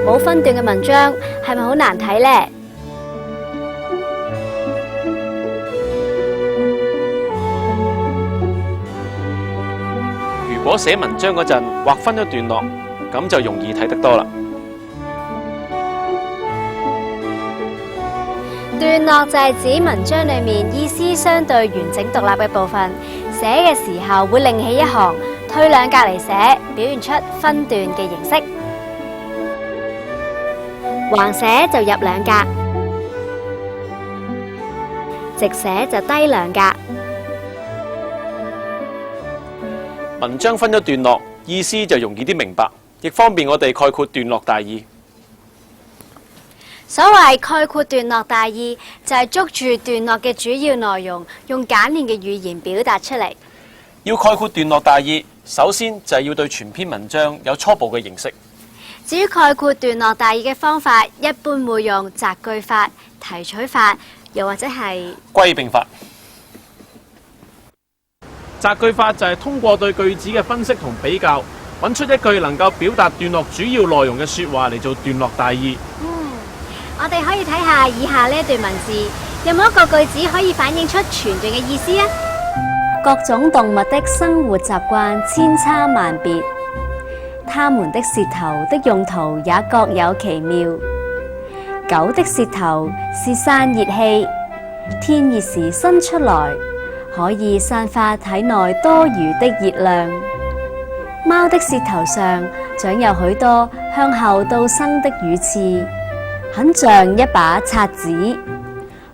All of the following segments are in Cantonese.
冇分段嘅文章係咪好難睇呢？如果寫文章嗰陣劃分咗段落，咁就容易睇得多啦。段落就係指文章裏面意思相對完整獨立嘅部分，寫嘅時候會另起一行，推兩格嚟寫，表現出分段嘅形式。橫寫就入兩格，直寫就低兩格。文章分咗段落，意思就容易啲明白，亦方便我哋概括段落大意。所謂概括段落大意，就係捉住段落嘅主要內容，用簡練嘅語言表達出嚟。要概括段落大意，首先就係要對全篇文章有初步嘅認識。至於概括段落大意嘅方法，一般會用摘句法、提取法，又或者係歸併法。摘句法就係通過對句子嘅分析同比較，揾出一句能夠表達段落主要內容嘅說話嚟做段落大意。我哋可以睇下以下呢一段文字，有冇一個句子可以反映出全段嘅意思啊？各種動物的生活習慣千差萬別，它們的舌頭的用途也各有其妙。狗的舌頭是散熱器，天熱時伸出來，可以散發體內多餘的熱量。貓的舌頭上長有許多向後倒生的乳刺，很像一把刷子，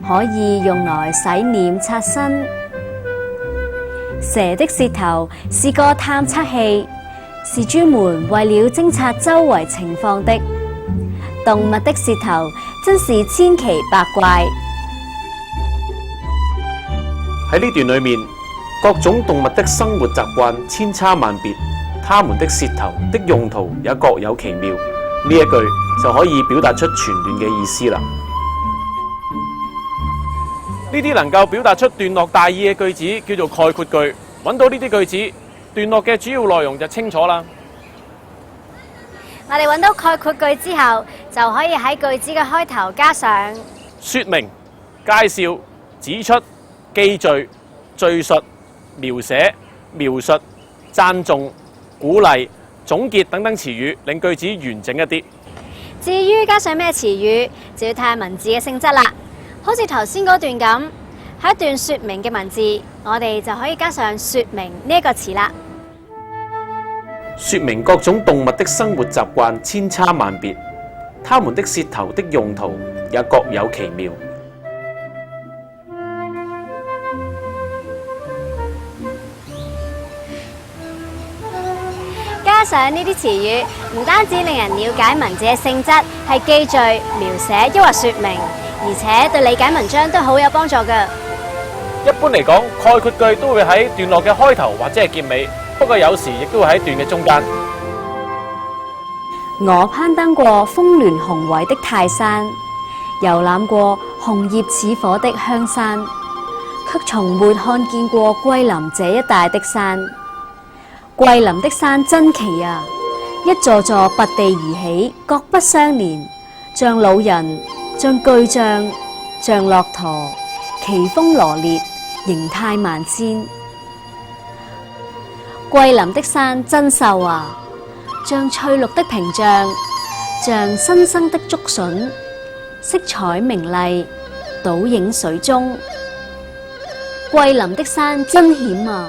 可以用來洗臉擦身。蛇的舌頭是個探測器，是專門為了偵察周圍情況的。動物的舌頭真是千奇百怪。喺呢段裏面，各種動物的生活習慣千差萬別，它們的舌頭的用途也各有其妙。呢一句就可以表達出全段嘅意思啦。呢啲能夠表達出段落大意嘅句子叫做概括句。揾到呢啲句子，段落嘅主要內容就清楚啦。我哋揾到概括句之後，就可以喺句子嘅開頭加上說明、介紹、指出、記敘、敘述、描寫、描述、讚頌、鼓勵、總結等等詞語，令句子完整一啲。至於加上咩詞語，就要睇下文字嘅性質啦。好似頭先嗰段咁，係一段說明嘅文字，我哋就可以加上說明呢一個詞啦。說明各種動物的生活習慣千差萬別，它們的舌頭的用途也各有其妙。加上呢啲詞語，唔單止令人了解文字嘅性質，係記敘、描寫抑或說明，而且對理解文章都好有幫助㗎。一般嚟講，概括句都會喺段落嘅開頭或者係結尾，不過有時亦都會喺段嘅中間。我攀登過峰巒雄偉的泰山，遊覽過紅葉似火的香山，卻從沒看見過桂林這一帶的山。桂林的山真奇啊！一座座拔地而起，各不相連，像老人，像巨匠，像駱駝，奇峰羅列，形態萬千。桂林的山真秀啊！像翠綠的屏障，像新生的竹筍，色彩明麗，倒影水中。桂林的山真險啊！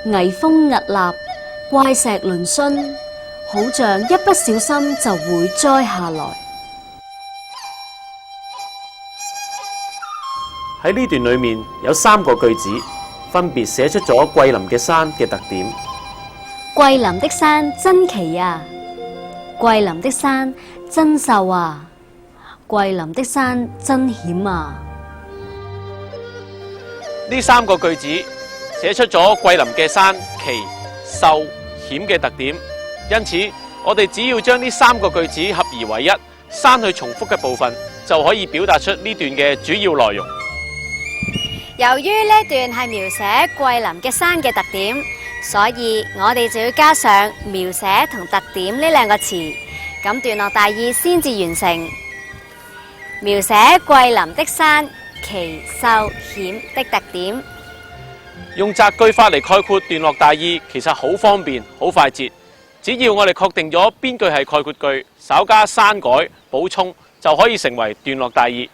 危峰屹立，怪石嶙峋，好像一不小心就會栽下來。喺呢段裏面有3個句子，分別寫出咗桂林嘅山嘅特點。桂林的山真奇啊！桂林的山真秀啊！桂林的山真險啊！呢3個句子寫出咗桂林嘅山奇、秀、險嘅特點，因此我哋只要將呢3個句子合而為一，刪去重複嘅部分，就可以表達出呢段嘅主要內容。由於呢段係描寫桂林嘅山嘅特點，所以我哋就要加上描寫同特點呢2個詞，咁段落大意先至完成。描寫桂林的山奇秀險的特點。用摘句法嚟概括段落大意，其實好方便、好快捷。只要我哋確定咗邊句係概括句，稍加刪改、補充，就可以成為段落大意。